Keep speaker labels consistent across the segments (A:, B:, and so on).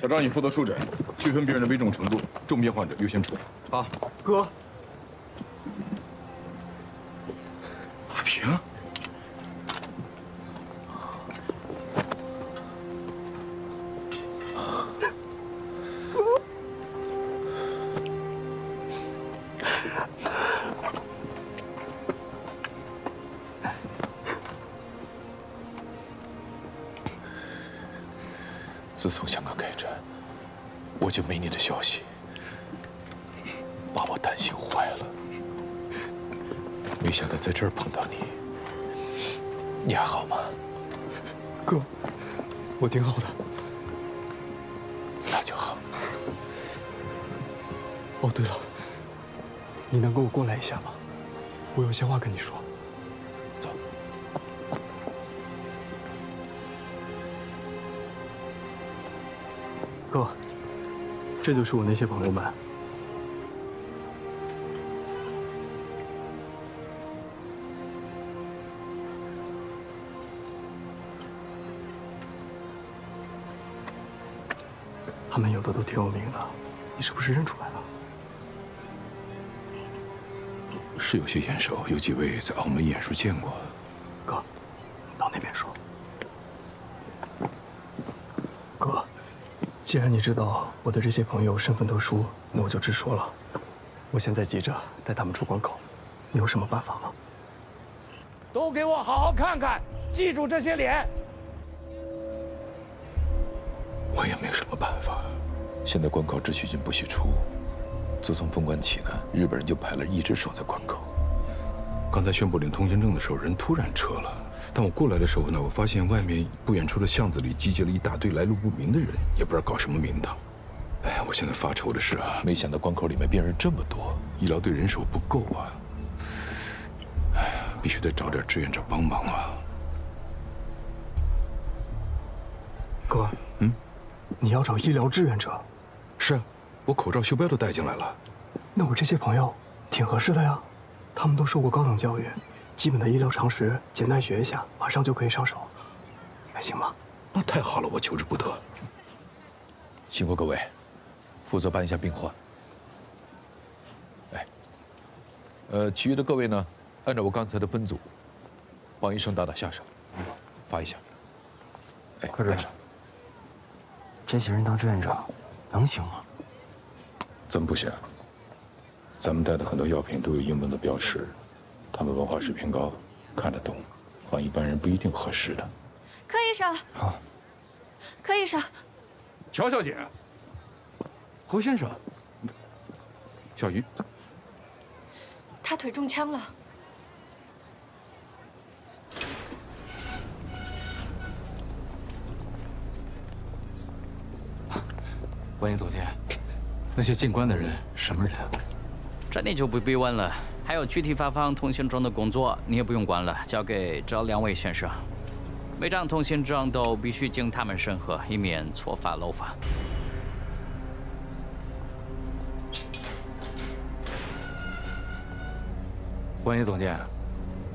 A: 小张，你负责触诊，区分病人的危重程度，重病患者优先处理。
B: 好，哥。
A: 华平，
C: 自从香港开战，我就没你的消息，把我担心坏了。没想到在这儿碰到你，你还好吗？
B: 哥，我挺好的。
C: 那就好。
B: 哦，对了，你能跟我过来一下吗？我有些话跟你说。
C: 走。
B: 哥，这就是我那些朋友们。他们有的都挺有名的，你是不是认出来了？
C: 是有些眼熟，有几位在澳门演出见过。
B: 哥，到那边说。哥，既然你知道我的这些朋友身份特殊，那我就直说了。我现在急着带他们出关口，你有什么办法吗？
D: 都给我好好看看，记住这些脸。
C: 我也没有什么办法。现在关口只许进不许出。自从封关起呢，日本人就派了一直守在关口。刚才宣布领通行证的时候，人突然撤了。但我过来的时候呢，我发现外面不远处的巷子里集结了一大堆来路不明的人，也不知道搞什么名堂。哎呀，我现在发愁的是啊，没想到关口里面病人这么多，医疗队人手不够啊。哎呀，必须得找点志愿者帮忙啊。
B: 哥，你要找医疗志愿者？
C: 是啊，我口罩、袖标都带进来了。
B: 那我这些朋友挺合适的呀，他们都受过高等教育，基本的医疗常识简单学一下，马上就可以上手，还行吗？
C: 那太好了，我求之不得。辛苦各位，负责办一下病患。哎，其余的各位呢，按照我刚才的分组，帮医生打打下手，发一下。哎，
E: 科长，这些人当志愿者能行吗？
C: 怎么不行？咱们带的很多药品都有英文的标识，他们文化水平高，看得懂，换一般人不一定合适的。
F: 柯医生，
E: 好。
F: 柯医生，
A: 乔小姐，
C: 侯先生，小鱼，
F: 他腿中枪了。
G: 关营总监，那些进关的人什么人啊？
H: 这你就不必问了。还有具体发放通行证的工作，你也不用管了，交给这两位先生。每张通行证都必须经他们审核，以免错发漏发。
G: 关营总监，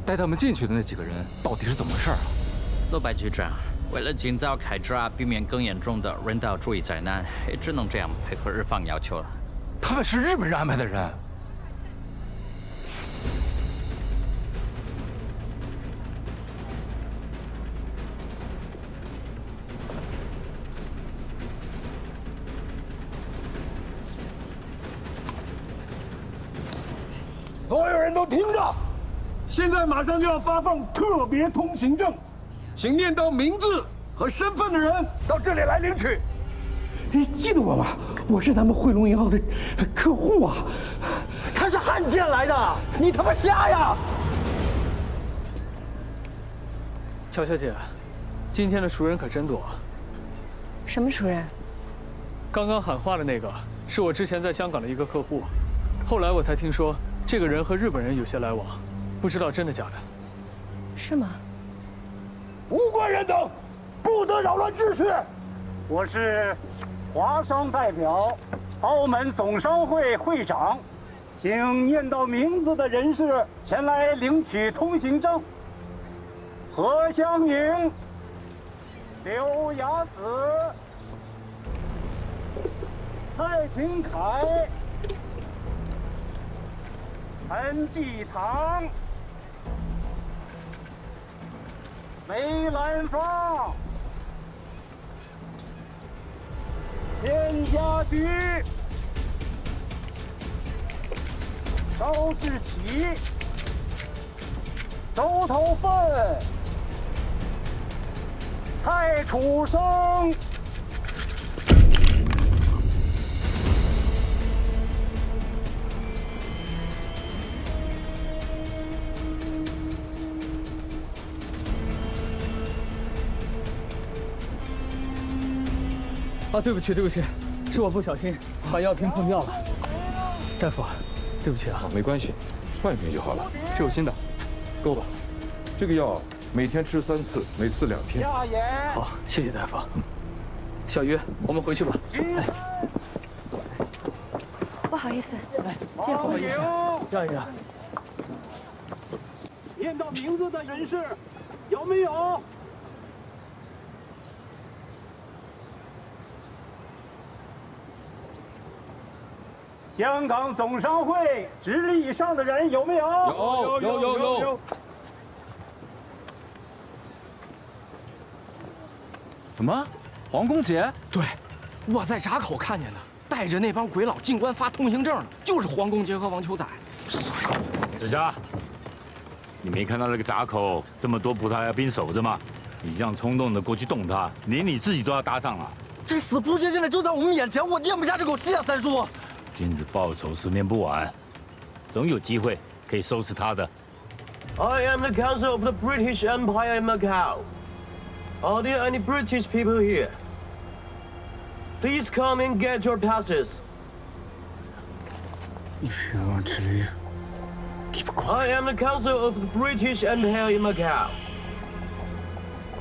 G: 带他们进去的那几个人到底是怎么回事啊？
H: 陆白局长，为了尽早开闸，避免更严重的人道主义灾难，也只能这样配合日方要求了。
G: 他们是日本人安排的人。
D: 所有人都听着，现在马上就要发放特别通行证，请念到名字和身份的人到这里来领取。
I: 你记得我吗？我是咱们汇龙银号的客户啊。
D: 他是汉奸来的，你他妈瞎呀！
B: 乔小姐，今天的熟人可真多。
F: 什么熟人？
B: 刚刚喊话的那个是我之前在香港的一个客户，后来我才听说这个人和日本人有些来往，不知道真的假的。
F: 是吗？
D: 无关人等，不得扰乱秩序。我是华商代表，澳门总商会会长，请念到名字的人士前来领取通行证。何香凝、刘雅子、蔡廷锴、陈继堂、梅兰芳、田家驹、周世奇、周头奋、蔡楚生。
B: 啊，对不起，对不起，是我不小心把药瓶碰掉了。大夫，对不起啊。
C: 没关系，换一瓶就好了。
B: 这有新的，给我吧。
C: 这个药每天吃3次，每次2片。
D: 下眼。
B: 好，谢谢大夫。小鱼，我们回去吧。哎，
F: 不好意思，借我一下。
B: 让一让。
D: 念到名字的人士有没有？香港总商会执理以上的人有没有？
C: 有。
G: 什么？黄公杰？
B: 对，我在闸口看见的，带着那帮鬼佬进关发通行证的，就是黄公杰和王秋仔。
J: 子佳，你没看到那个闸口这么多葡萄牙兵守着吗？你这样冲动的过去动他，连你自己都要搭上了。
I: 这死仆街现在就在我们眼前，我咽不下这口气啊，三叔。
J: 君子报仇，十年不晚，总有机会可以收拾他的。
K: I am the Council of the British Empire in Macau. Are there any British people here? Please come and get your passes.
B: If you want to leave, keep quiet.
K: I am the Council of the British Empire in Macau.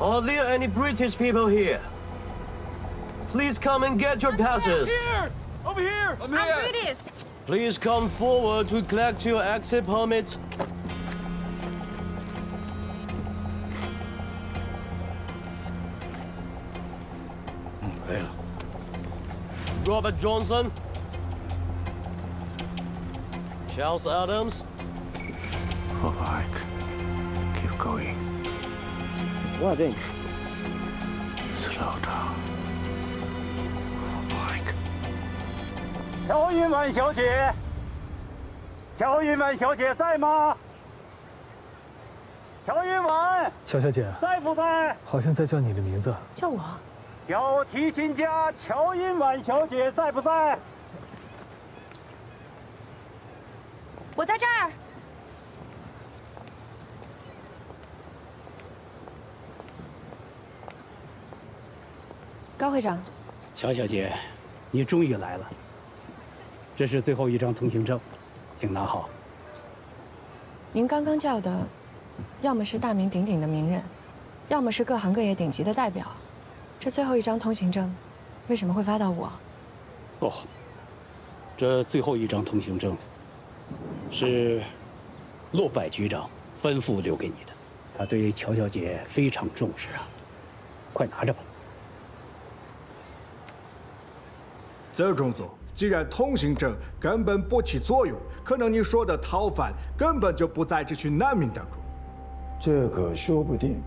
K: Are there any British people here? Please come and get your passes.
I: Over here!
F: I'm British.
K: Please come forward to collect your exit permit. Robert Johnson, Charles Adams.
B: Mike, keep going.
K: What then?
B: Slow down. Mike.
D: 乔云婉小姐，乔云婉小姐在吗？乔云婉，
B: 乔小姐，
D: 在不在？
B: 好像在叫你的名字。
F: 叫我。
D: 小提琴家乔云婉小姐在不在？
F: 我在这儿。高会长，
D: 乔小姐，你终于来了。这是最后一张通行证，请拿好。
F: 您刚刚叫的，要么是大名鼎鼎的名人，要么是各行各业顶级的代表。这最后一张通行证，为什么会发到我？
D: 哦，这最后一张通行证是骆柏局长吩咐留给你的，他对乔小姐非常重视啊，快拿着吧。
L: 这种做，既然通行证根本不起作用，可能你说的逃犯根本就不在这群难民当中。
M: 这个说不定。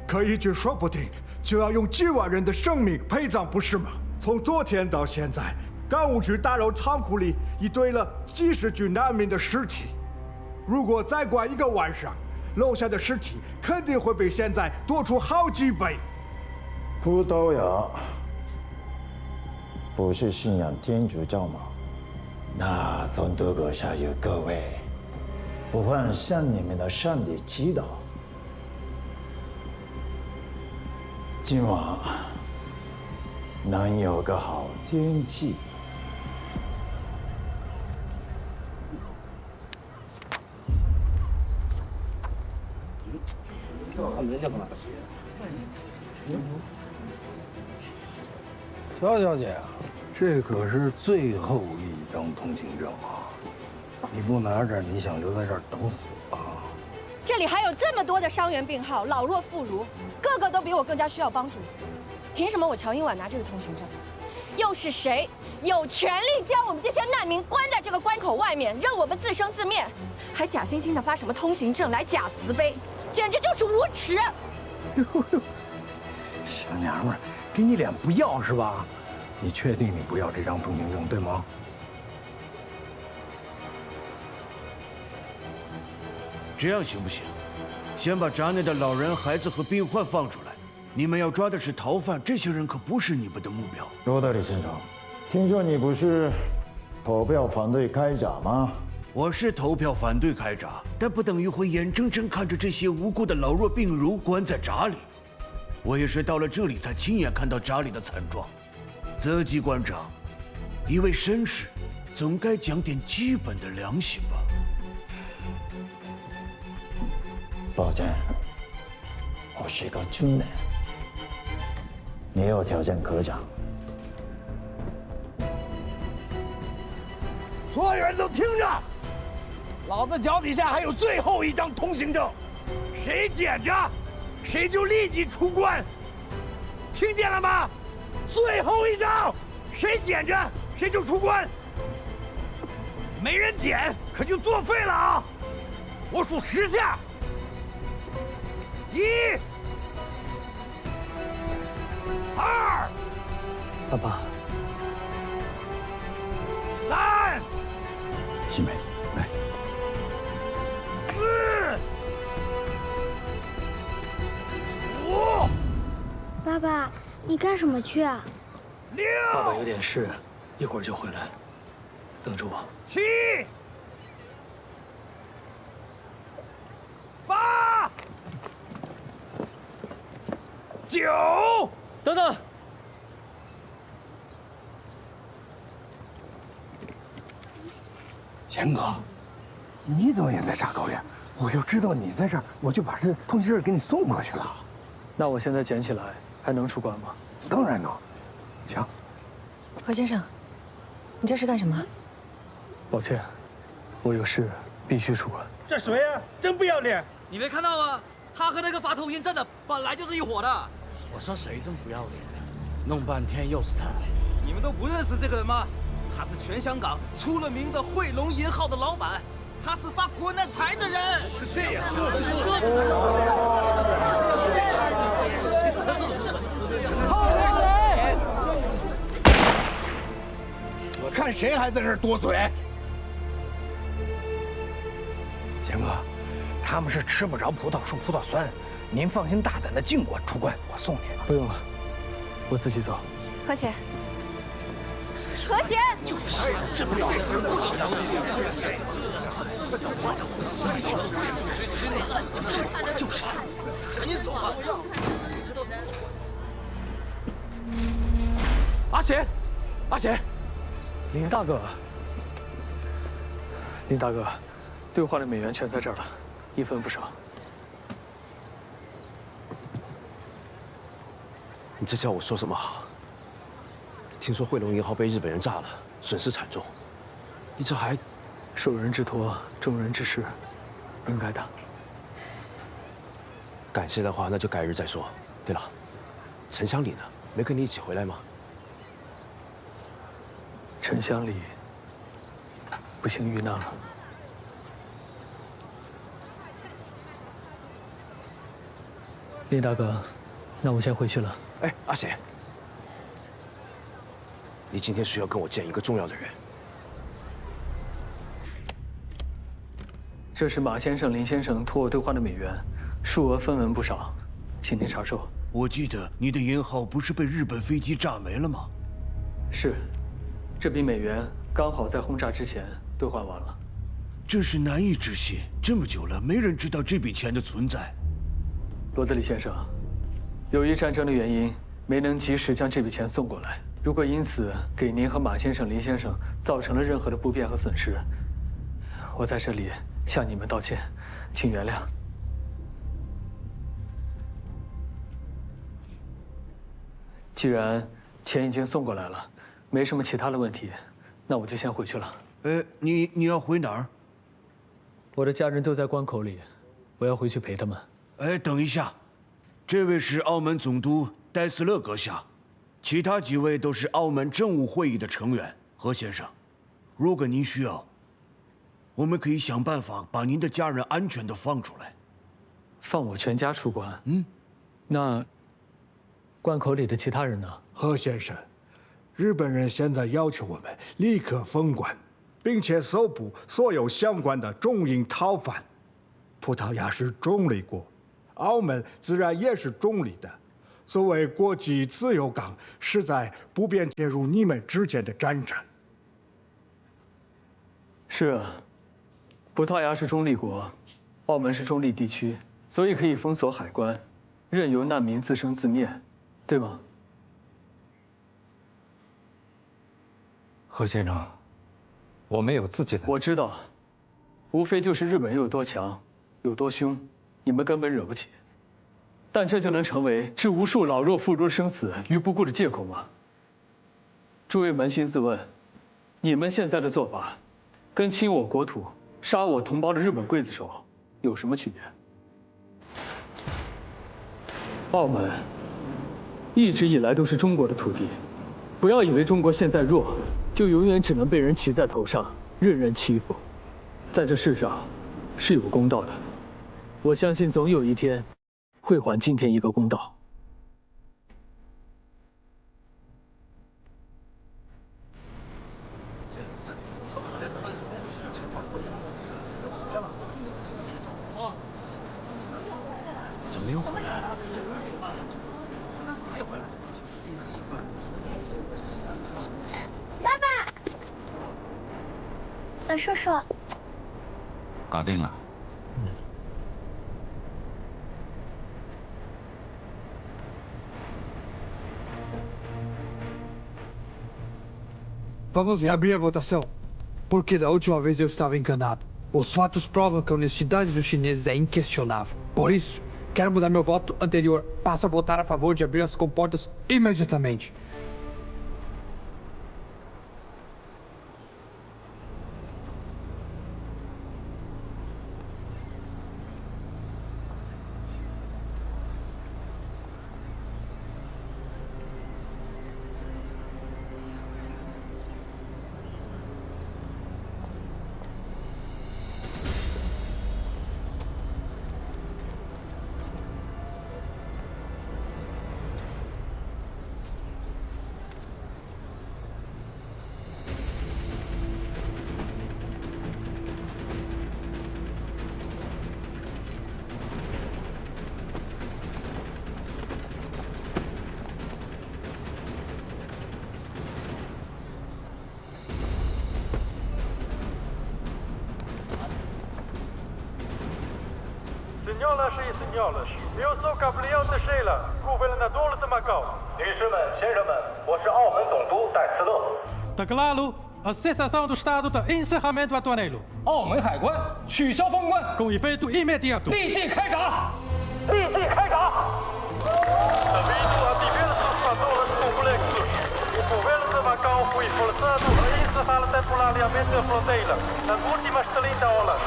L: 可一句说不定，就要用几万人的生命陪葬，不是吗？从昨天到现在，港务局大楼仓库里已堆了几十具难民的尸体。如果再关1个晚上，楼下的尸体肯定会比现在多出好几倍。
M: 葡萄牙不是信仰天主教吗？那从德国下有各位，不妨向你们的上帝祈祷。今晚能有个好天气。
I: 乔小姐，这可是最后一张通行证啊！你不拿着，你想留在这儿等死啊？
F: 这里还有这么多的伤员病号，老弱妇孺，个个都比我更加需要帮助。凭什么我乔英婉拿这个通行证？又是谁有权利将我们这些难民关在这个关口外面，任我们自生自灭？还假惺惺的发什么通行证来假慈悲，简直就是无耻！
I: 小娘们儿，给你脸不要是吧？你确定你不要这张通行证对吗？
N: 这样行不行？先把闸内的老人、孩子和病患放出来。你们要抓的是逃犯，这些人可不是你们的目标。
M: 罗德里先生，听说你不是投票反对开闸吗？
N: 我是投票反对开闸，但不等于会眼睁睁看着这些无辜的老弱病孺关在闸里。我也是到了这里才亲眼看到闸里的惨状。泽基馆长，一位绅士，总该讲点基本的良心吧？
M: 抱歉，我是个军人，没有条件可讲。
D: 所有人都听着，老子脚底下还有最后一张通行证，谁捡着，谁就立即出关，听见了吗？最后一张，谁捡着谁就出关，没人捡可就作废了啊！我数10下，1、2，
B: 爸爸
D: ，3，
C: 西梅，来
D: ，4、5。
O: 爸爸，你干什么去啊
D: ？6。
B: 爸爸有点事，一会儿就回来，等着我。
D: 7、8、9，
B: 等等。
I: 贤哥，你怎么也在炸高粱？我要知道你在这儿，我就把这通行证给你送过去了。
B: 那我现在捡起来还能出关吗？
I: 当然能。行。
F: 何先生，你这是干什么？
B: 抱歉，我有事必须出关。
K: 这谁呀？真不要脸！
P: 你没看到吗？他和那个发通行证的本来就是一伙的。
E: 我说谁真不要脸？弄半天又是他。
P: 你们都不认识这个人吗？他是全香港出了名的汇龙银号的老板，他是发国难财的人。是这样。
D: 我看谁还在这儿多嘴。
I: 贤哥，他们是吃不着葡萄说葡萄酸，您放心大胆的尽管出关，我送你。
B: 不用了，我自己走。
F: 何贤，何贤，
D: 这不这时不好找
P: 就是他，赶紧走吧。
B: 阿贤，阿贤，林大哥，林大哥，兑换的美元全在这儿了，一分不少。
Q: 你这叫我说什么好？听说汇龙银号被日本人炸了，损失惨重。你这还……
B: 受人之托，忠人之事，应该的。
Q: 感谢的话，那就改日再说。对了，陈乡里呢？没跟你一起回来吗？
B: 陈乡里不幸遇难了。林大哥，那我先回去了。
Q: 哎，阿贤，你今天需要跟我见一个重要的人。
B: 这是马先生、林先生托我兑换的美元，数额分文不少，请您查收。
N: 我记得你的银号不是被日本飞机炸没了吗？
B: 是，这笔美元刚好在轰炸之前兑换完了。
N: 真是难以置信，这么久了，没人知道这笔钱的存在。
B: 罗德里先生，由于战争的原因，没能及时将这笔钱送过来。如果因此给您和马先生、林先生造成了任何的不便和损失，我在这里向你们道歉，请原谅。既然钱已经送过来了，没什么其他的问题，那我就先回去了。
N: 你要回哪儿？
B: 我的家人都在关口里，我要回去陪他们。
N: 等一下，这位是澳门总督戴斯勒阁下，其他几位都是澳门政务会议的成员。何先生，如果您需要，我们可以想办法把您的家人安全地放出来。
B: 放我全家出关？那关口里的其他人呢？
L: 何先生，日本人现在要求我们立刻封关，并且搜捕所有相关的中英逃犯。葡萄牙是中立国，澳门自然也是中立的。作为国际自由港，实在不便介入你们之间的战争。
B: 是啊，葡萄牙是中立国，澳门是中立地区，所以可以封锁海关，任由难民自生自灭，对吗？
G: 何先生，我们有自己的。
B: 我知道，无非就是日本人有多强，有多凶，你们根本惹不起。但这就能成为置无数老弱妇孺生死于不顾的借口吗？诸位扪心自问，你们现在的做法，跟侵我国土、杀我同胞的日本刽子手有什么区别？澳门一直以来都是中国的土地，不要以为中国现在弱，就永远只能被人骑在头上，任人欺负。在这世上是有公道的，我相信总有一天会还今天一个公道。
Q: 怎么又回来了？
O: 爸爸，叔叔，
J: 搞定了。
R: Vamos reabrir a votação, porque da última vez eu estava enganado. Os fatos provam que a honestidade dos chineses é inquestionável. Por isso, quero mudar meu voto anterior. Passo a votar a favor de abrir as comportas imediatamente.
S: Senhoras e senhores, eu sou Gabriel Teixeira, governador de Macau.
T: 女士们、先生们，我是澳门总督戴斯勒。
S: Declaro a cessação do estado de encerramento aduaneiro.
G: 澳门海关取消封关，
S: com efeito imediato.
G: 立即开闸！
T: 立即开闸！
S: Devido a diversos fatores complexos, o governo de Macau foi forçado a encerrar temporariamente a fronteira nas últimas 30 horas.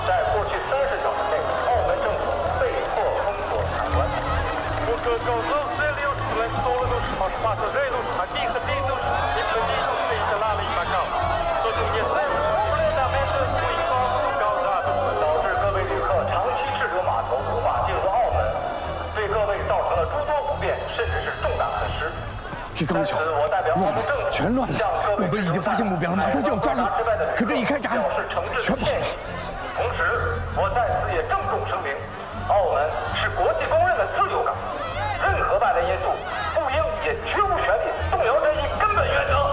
T: 在过去30小时内，澳门政府被迫封锁海关。
S: Porque causou sérios transtornos aos passageiros aqui retidos e pedidos de instalar em Macau. Reconhecemos completamente o incômodo causado.
T: 导致各位旅客长期滞留码头，无法进入澳门，对各位造成了诸多不便，甚至是重大损失。
E: 这刚巧，乱了，全乱了。我们已经发现目标了，马上就要抓你。可这一开闸，全跑了。
T: 同时，我在此也郑重声明，澳门是国际公认的自由港，任何外来因素不应也绝无权利动摇这一根本原则。
S: 我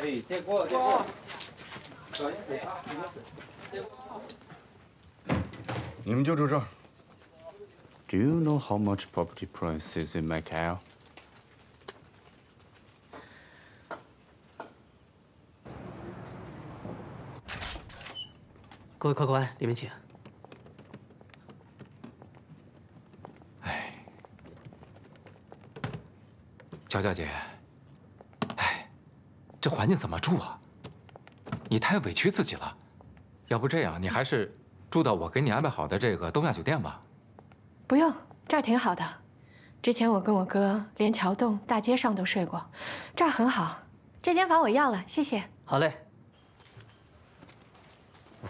P: 哎，这锅，这锅。
J: 你们就住这儿。Do you know how much property price is in Macau?
P: 各位客官，里面请。
G: 乔小姐，哎，这环境怎么住啊？你太委屈自己了。要不这样，你还是住到我给你安排好的这个东亚酒店吧。
F: 不用，这儿挺好的。之前我跟我哥连桥洞、大街上都睡过，这儿很好。这间房我要了，谢谢。
P: 好嘞。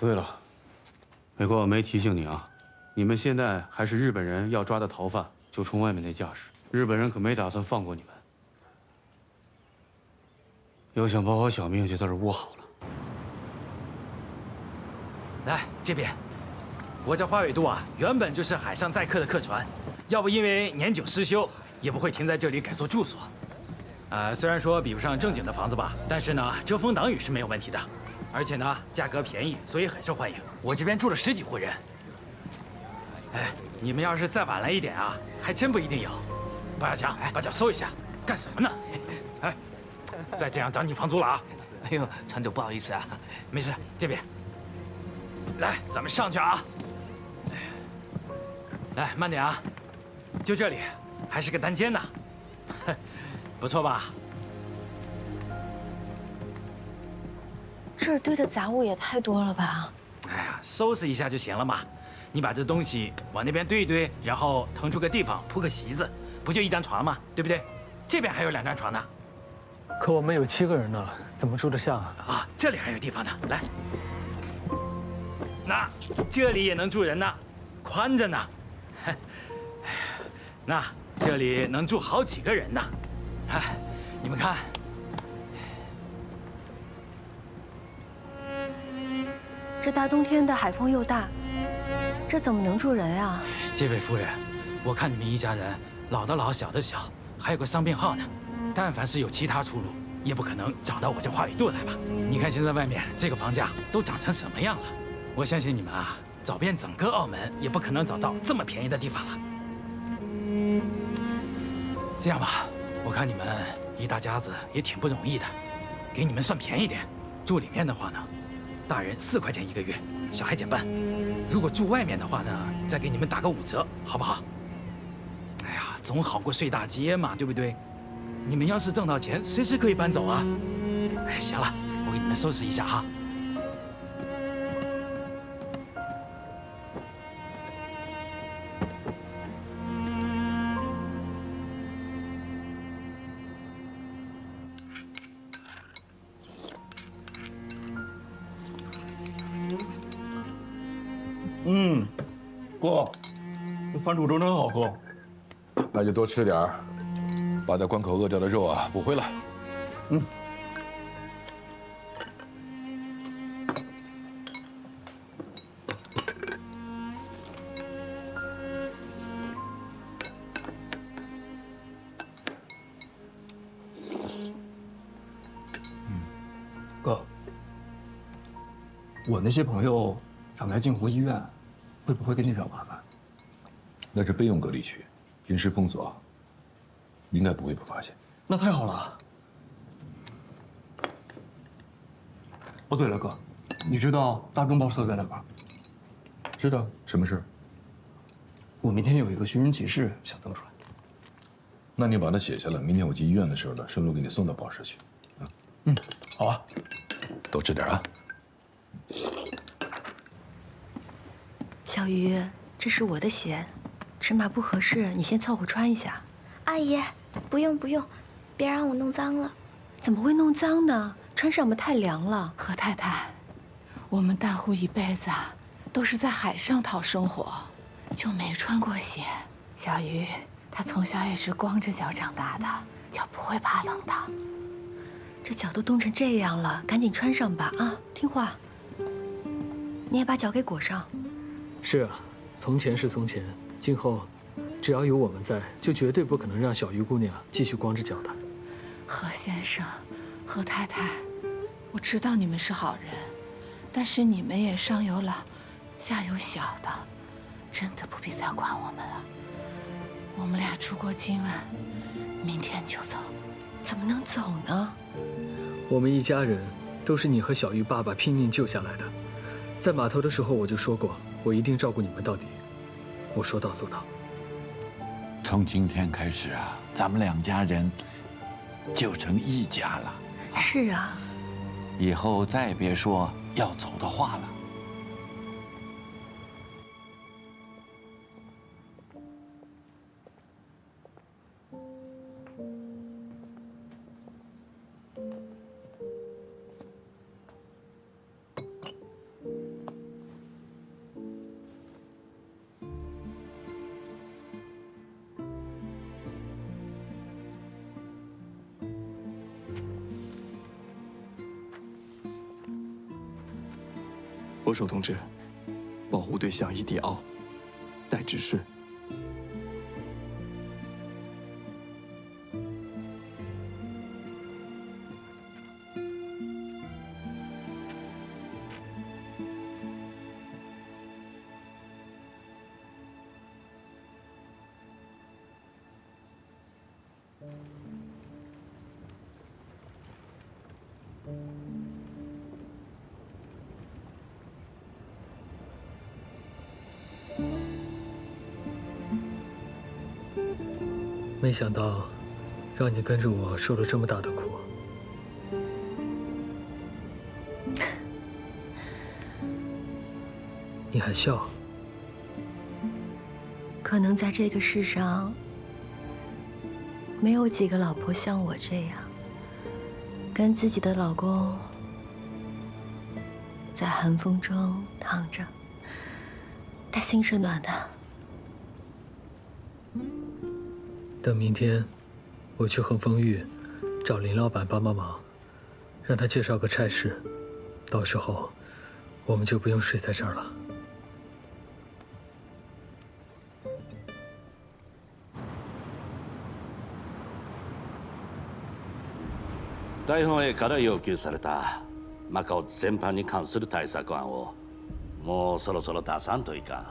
U: 对了，美国我没提醒你啊，你们现在还是日本人要抓的逃犯，就冲外面那架势，日本人可没打算放过你们。要想保好小命，就在这窝好了。
V: 来这边，我这花尾渡啊，原本就是海上载客的客船，要不因为年久失修，也不会停在这里改做住所。虽然说比不上正经的房子吧，但是呢，遮风挡雨是没有问题的，而且呢，价格便宜，所以很受欢迎。我这边住了10几户人。哎，你们要是再晚来一点啊，还真不一定有。包小强，把脚收一下，干什么呢？哎。再这样涨你房租了啊！
P: 哎呦，船长不好意思啊。
V: 没事，这边。来，咱们上去啊！来，慢点啊！就这里，还是个单间呢，不错吧？
O: 这儿堆的杂物也太多了吧？
V: 哎呀，收拾一下就行了嘛。你把这东西往那边堆一堆，然后腾出个地方铺个席子，不就1张床吗？对不对？这边还有2张床呢。
B: 可我们有7个人呢，怎么住得下啊？
V: 啊，这里还有地方呢，来。那这里也能住人呢，宽着呢。那这里能住好几个人呢。哎，你们看，
O: 这大冬天的海风又大，这怎么能住人啊？
V: 这位夫人，我看你们一家人，老的老，小的小，还有个伤病号呢。但凡是有其他出路，也不可能找到我这花尾渡来吧？你看现在外面这个房价都涨成什么样了？我相信你们啊，找遍整个澳门也不可能找到这么便宜的地方了。这样吧，我看你们一大家子也挺不容易的，给你们算便宜点。住里面的话呢，大人4块钱1个月，小孩减半。如果住外面的话呢，再给你们打个5折，好不好？哎呀，总好过睡大街嘛，对不对？你们要是挣到钱，随时可以搬走啊！哎，行了，我给你们收拾一下哈。
A: 哥，这番薯粥真好喝。那就多吃点儿。把在关口饿掉的肉啊补回来。
W: 哥，我那些朋友想来镜湖医院，会不会给你惹麻烦？
C: 那是备用隔离区，平时封锁。应该不会被发现。
W: 那太好了。哦，对了，哥，你知道大众报社在哪吗？
C: 知道，什么事？
W: 我明天有一个寻人启事想登出来。
C: 那你把它写下来，明天我去医院的时候呢，顺路给你送到报社去。
W: 好啊。
C: 多吃点啊。
O: 小鱼，这是我的鞋，尺码不合适，你先凑合穿一下。
X: 阿姨，不用不用，别让我弄脏了。
O: 怎么会弄脏呢？穿上吧太凉了。
Y: 何太太，我们大户一辈子都是在海上讨生活，就没穿过鞋。小鱼，她从小也是光着脚长大的，脚不会怕冷的。
O: 这脚都冻成这样了，赶紧穿上吧啊！听话。你也把脚给裹上。
B: 是啊，从前是从前，今后只要有我们在，就绝对不可能让小鱼姑娘继续光着脚的。
Y: 何先生，何太太，我知道你们是好人，但是你们也上有老，下有小的，真的不必再管我们了。我们俩出国今晚，明天就走。
O: 怎么能走呢？
B: 我们一家人都是你和小玉爸爸拼命救下来的。在码头的时候我就说过，我一定照顾你们到底。我说到做到。
D: 从今天开始啊，咱们两家人就成一家了。
O: 是啊。
D: 以后再也别说要走的话了。
W: 佛手同志，保护对象已抵奥，待指示。
B: 没想到，让你跟着我受了这么大的苦。你还笑？
O: 可能在这个世上，没有几个老婆像我这样，跟自己的老公在寒风中躺着，他心是暖的。
B: 等明天，我去恒丰玉找林老板帮帮忙，让他介绍个差事，到时候我们就不用睡在这儿了。
H: 大本営から要求されたマカオ全般に関する対策案をもうそろそろ出さんといかん。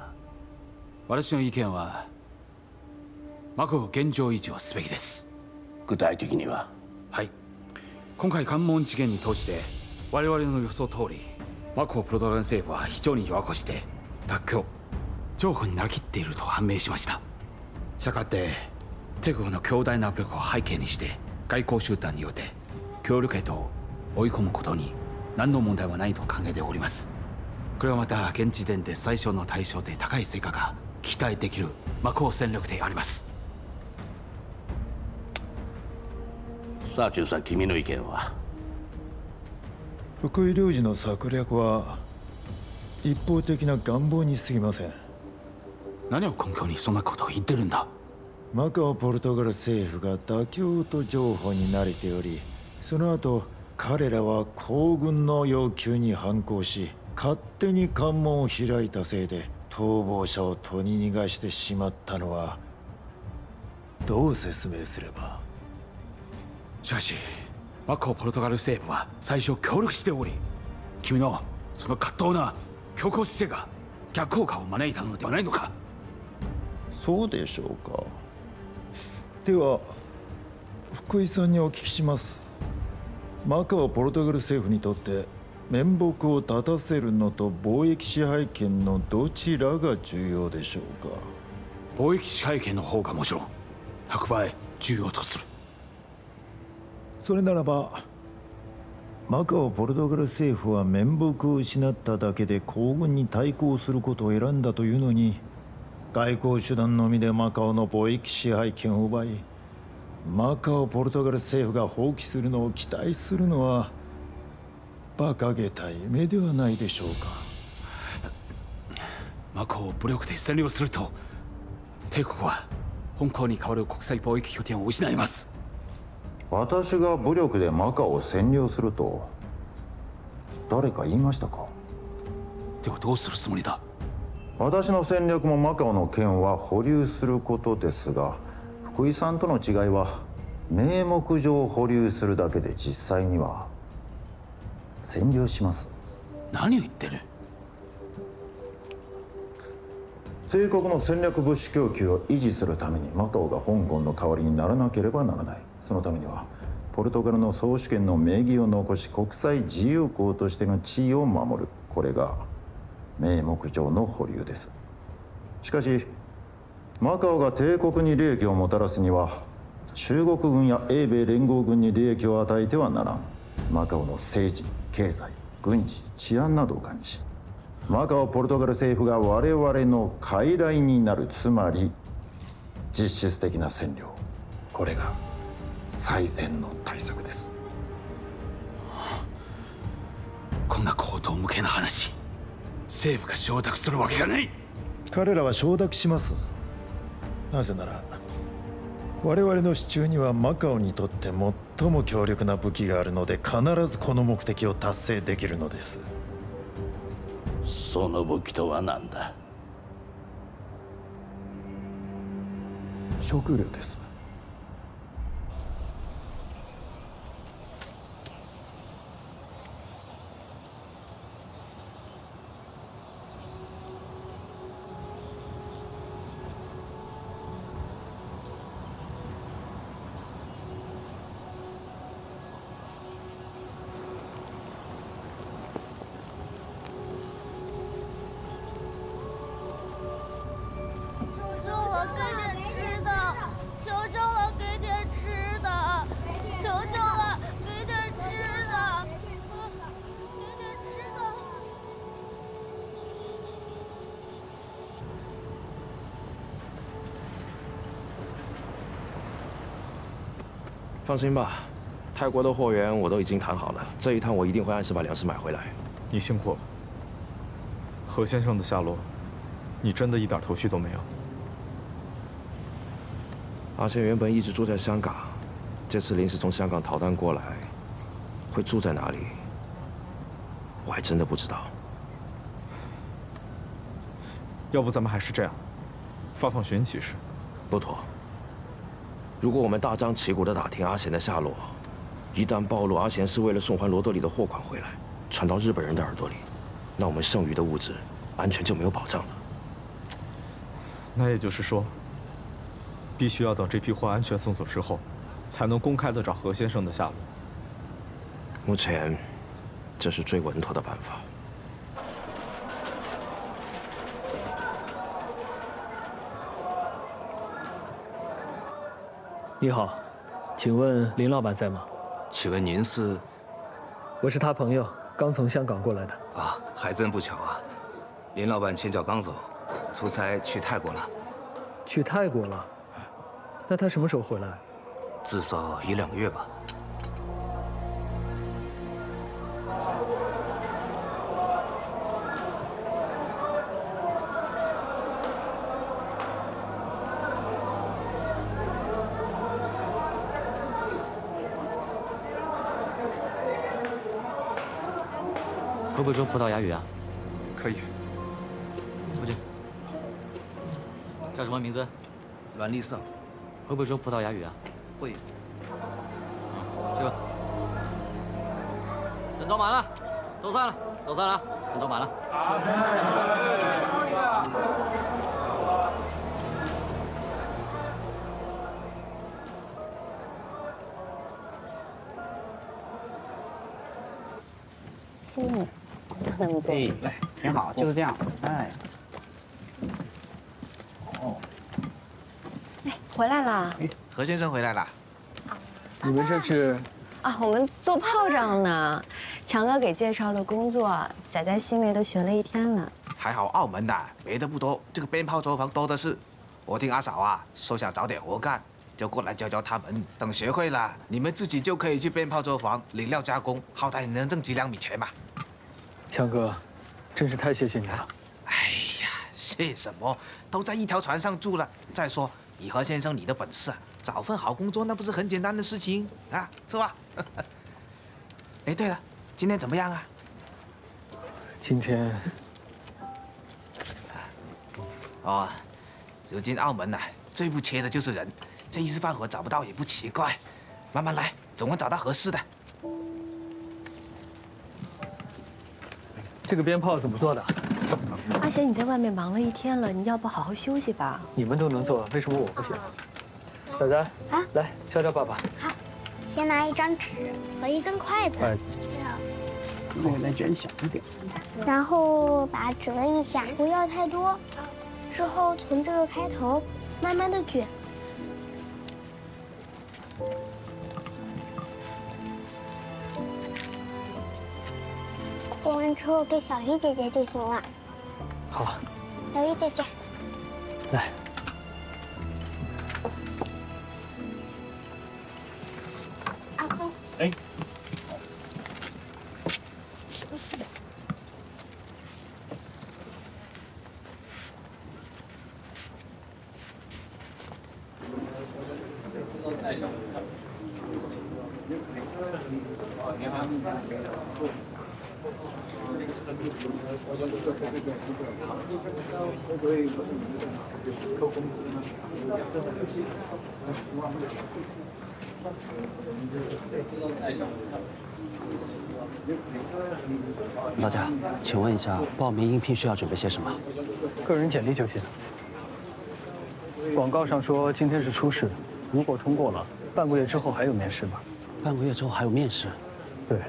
N: 私の意見はマカオ現状維持をすべきです。
H: 具体的には？
N: はい、今回関門事件に通して我々の予想通りマカオポルトガル政府は非常に弱腰で脱強譲歩になりきっていると判明しました。したがって帝国の強大な圧力を背景にして外交手段によって協力へと追い込むことに何の問題はないと考えております。これはまた現時点で最小の対象で高い成果が期待できるマカオ戦略であります。
H: さあ中さん、君の意見は？
L: 福井領事の策略は一方的な願望に過ぎません。
N: 何を根拠にそんなことを言ってるんだ？
L: マカオポルトガル政府が妥協と譲歩に慣れており、その後彼らは皇軍の要求に反抗し、勝手に関門を開いたせいで逃亡者を取り逃がしてしまったのはどう説明すれば？
N: しかしマカオポルトガル政府は最初協力しており、君のその葛藤な強硬姿勢が逆効果を招いたのではないのか？
L: そうでしょうか。では福井さんにお聞きします。マカオポルトガル政府にとって面目を立たせるのと貿易支配権のどちらが重要でしょうか？
N: 貿易支配権の方がもちろん100倍重要とする。
L: それならばマカオポルトガル政府は面目を失っただけで皇軍に対抗することを選んだというのに、外交手段のみでマカオの貿易支配権を奪い、マカオポルトガル政府が放棄するのを期待するのは馬鹿げた夢ではないでしょうか。
N: マカオを武力で占領すると帝国は香港に代わる国際貿易拠点を失います。
I: 私が武力でマカオを占領すると誰か言いましたか？
N: ではどうするつもりだ？
I: 私の戦略もマカオの権は保留することですが、福井さんとの違いは名目上保留するだけで実際には占領します。
N: 何を言ってる？
I: 帝国の戦略物資供給を維持するためにマカオが香港の代わりにならなければならない。そのためにはポルトガルの宗主権の名義を残し国際自由港としての地位を守る。これが名目上の保留です。しかしマカオが帝国に利益をもたらすには中国軍や英米連合軍に利益を与えてはならん。マカオの政治、経済、軍事、治安などを管理し、マカオ・ポルトガル政府が我々の傀儡になる。つまり実質的な占領。これが最善の対策です。
N: こんな荒唐無稽な話、政府が承諾するわけがない。
E: 彼らは承諾します。なぜなら我々の手中にはマカオにとって最も強力な武器があるので、必ずこの目的を達成できるのです。
H: その武器とは何だ？
E: 食料です。
K: 放心吧，泰国的货源我都已经谈好了，这一趟我一定会按时把粮食买回来。
M: 你辛苦了。何先生的下落，你真的一点头绪都没有？
K: 阿贤原本一直住在香港，这次临时从香港逃难过来，会住在哪里，我还真的不知道。
M: 要不咱们还是这样，放寻骑士。
K: 不妥。如果我们大张旗鼓地打听阿贤的下落，一旦暴露阿贤是为了送还罗德里的货款回来，传到日本人的耳朵里，那我们剩余的物质安全就没有保障了。
M: 那也就是说，必须要等这批货安全送走之后，才能公开地找何先生的下落。
K: 目前，这是最稳妥的办法。
B: 你好，请问林老板在吗？
Q: 请问您是？
B: 我是他朋友，刚从香港过来的。
Q: 啊，还真不巧啊！林老板前脚刚走，出差去泰国了。
B: 去泰国了？那他什么时候回来？
Q: 至少1、2个月吧。
G: 会不会说葡萄牙语啊？
M: 可以。
G: 出去。叫什么名字？
Q: 阮立胜。
G: 会不会说葡萄牙语啊？
Q: 会。
G: 去吧。人走满了，都散了，都散了，人走满了。
R: 嗯，那么多。
Z: 哎，挺好，就是这样。哎。
R: 哦。哎，回来啦。
Q: 何先生回来了。
B: 你们这是？
R: 啊，我们做炮仗呢。强哥给介绍的工作，仔仔、西梅都学了1天了。
Q: 还好澳门的没的不多，这个鞭炮作坊多的是。我听阿嫂啊说想找点活干，就过来教教他们。等学会了，你们自己就可以去鞭炮作坊领料加工，好歹也能挣几两米钱嘛。
B: 强哥，真是太谢谢你了。
Q: 哎呀，谢什么？都在一条船上住了。再说，以何先生你的本事啊，找份好工作那不是很简单的事情啊，是吧？哎，对了，今天怎么样啊？
B: 今天，
Q: 哦，如今澳门呐，最不缺的就是人，这一时半会找不到也不奇怪。慢慢来，总会找到合适的。
B: 这个鞭炮怎么做的？
O: 阿贤，你在外面忙了一天了，你要不好好休息吧？
B: 你们都能做，为什么我不行？仔仔，
X: 啊，
B: 来教教爸爸。
X: 好，先拿一张纸和一根筷子，
Z: 那个再卷小一点，
X: 然后把它折一下，不要太多。之后从这个开头慢慢的卷。卷完之后给小鱼姐姐就行了。
B: 好，
X: 小鱼姐姐，
B: 来。
X: 阿公。
B: 哎。
F: 老贾，请问一下，报名应聘需要准备些什么？
B: 个人简历就行。广告上说今天是初试，如果通过了，半个月之后还有面试吗？
F: 半个月之后还有面试？
B: 对。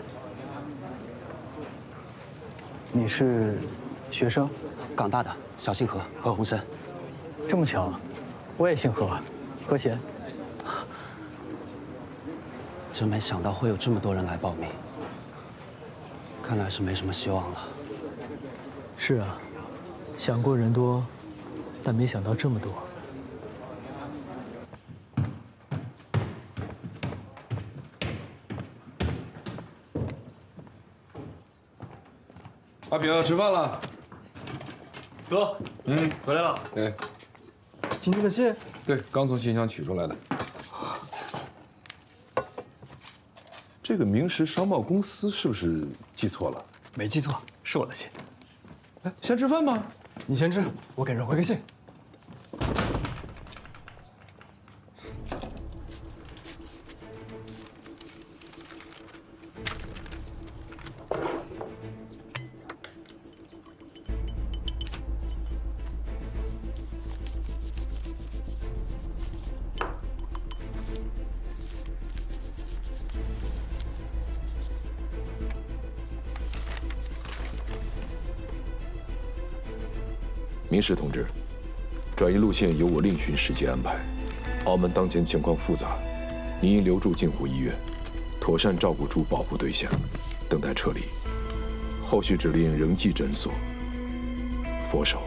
B: 你是学生？
F: 港大的，小姓何，何鸿燊。
B: 这么巧，我也姓何，何贤。
F: 真没想到会有这么多人来报名，看来是没什么希望了。
B: 是啊，想过人多，但没想到这么多。
C: 阿平，吃饭了。
W: 哥，回来了。
C: 对，
W: 今天的信？
C: 对，刚从信箱取出来的。这个明石商贸公司是不是记错了？
W: 没记错，是我的信。
C: 哎，先吃饭吗？
W: 你先吃，我给人回个信。
C: 明石同志，转移路线由我另寻时机安排。澳门当前情况复杂，您应留驻镜湖医院，妥善照顾诸保护对象，等待撤离。后续指令仍记诊所，佛手。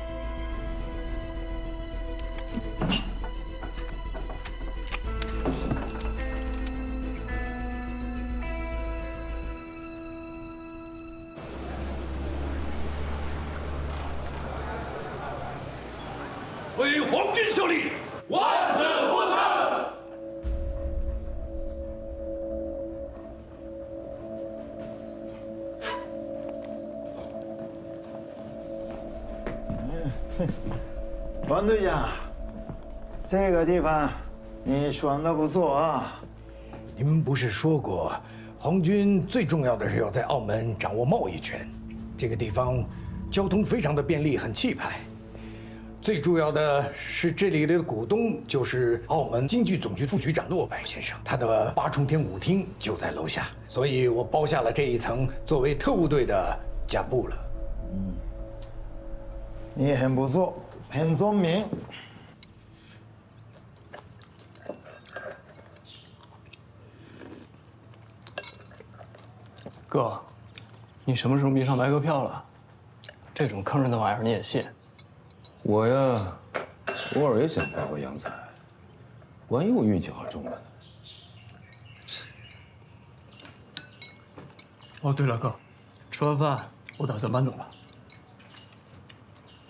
A: 为皇军效力，万死不辞。
I: 王队长，这个地方你选的不错啊。
J: 你们不是说过，皇军最重要的是要在澳门掌握贸易权。这个地方交通非常的便利，很气派。最主要的是这里的股东就是澳门京剧总局副局长骆白先生，他的八重天舞厅就在楼下，所以我包下了这一层作为特务队的甲部了。
I: 你很不错，很聪明。
W: 哥，你什么时候迷上白鸽票了？这种坑人的玩意儿你也信？
C: 我呀，偶尔也想发挥洋财，万一我运气好中了呢？
W: 哦，对了，哥，吃完饭我打算搬走了。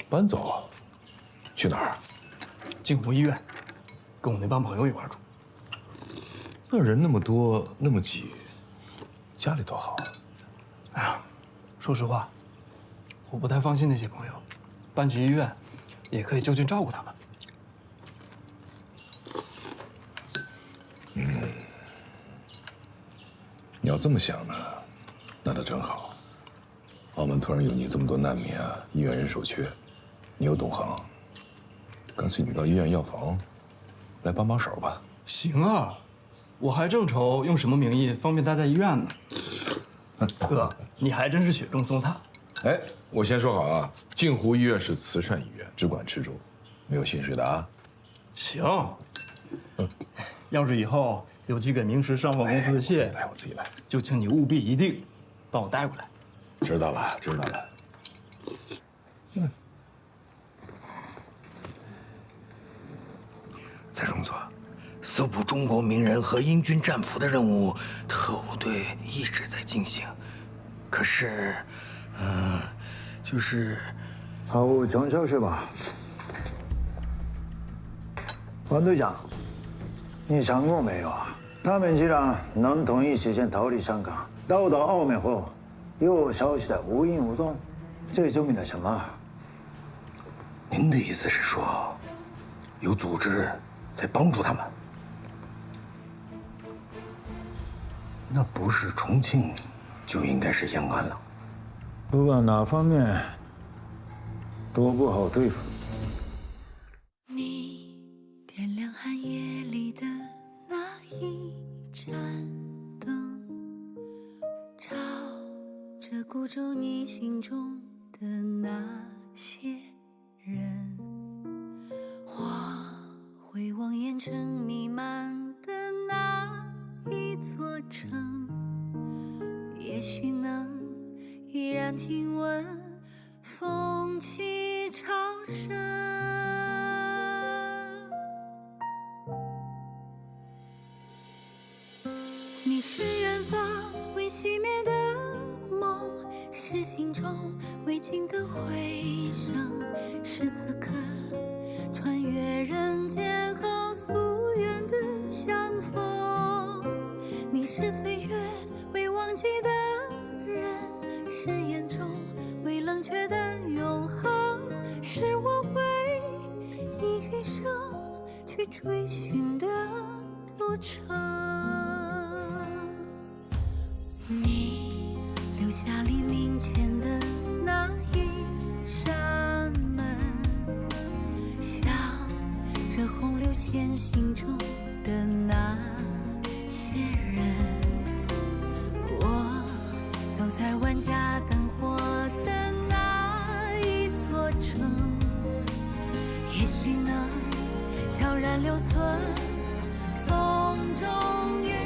C: 搬走啊？去哪儿？
W: 镜湖医院，跟我那帮朋友一块住。
C: 那人那么多，那么挤，家里多好。
W: 哎呀，说实话，我不太放心那些朋友，搬去医院，也可以就近照顾他们。
C: 你要这么想呢，那倒真好。澳门突然有你这么多难民啊，医院人手缺，你又懂行，干脆你到医院药房来帮帮手吧。
W: 行啊，我还正愁用什么名义方便待在医院呢。哥，你还真是雪中送炭。
C: 哎，我先说好啊，镜湖医院是慈善医院，只管吃住，没有薪水的啊。
W: 行。要是以后有寄给明石商贸公司的信，
C: 我自己来，
W: 就请你务必一定帮我带过来。
C: 知道了，知道了。
J: 蔡中佐，搜捕中国名人和英军战俘的任务，特务队一直在进行。可是，
I: 毫无成效是吧？王队长，你想过没有啊？他们既然能同一时间逃离香港，到达澳门后又消失得无影无踪，这证明了什么？
J: 您的意思是说，有组织在帮助他们？那不是重庆，就应该是延安了。
I: 不管哪方面都不好对付。
P: 你点亮寒夜里的那一盏灯，照着孤舟你心中的那些人，我会望烟尘弥漫的那一座城，也许能依然听闻风起潮生。你是远方未熄灭的梦，是心中未尽的回声，是此刻穿越人间后夙愿的相逢。你是岁月未忘记的人，是眼中未冷却的永恒，是我会以余生去追寻的路程。你留下黎明前的那一扇门，向着洪流前行中的那些人，我走在万家灯火的那一座城，也许能悄然留存风中月。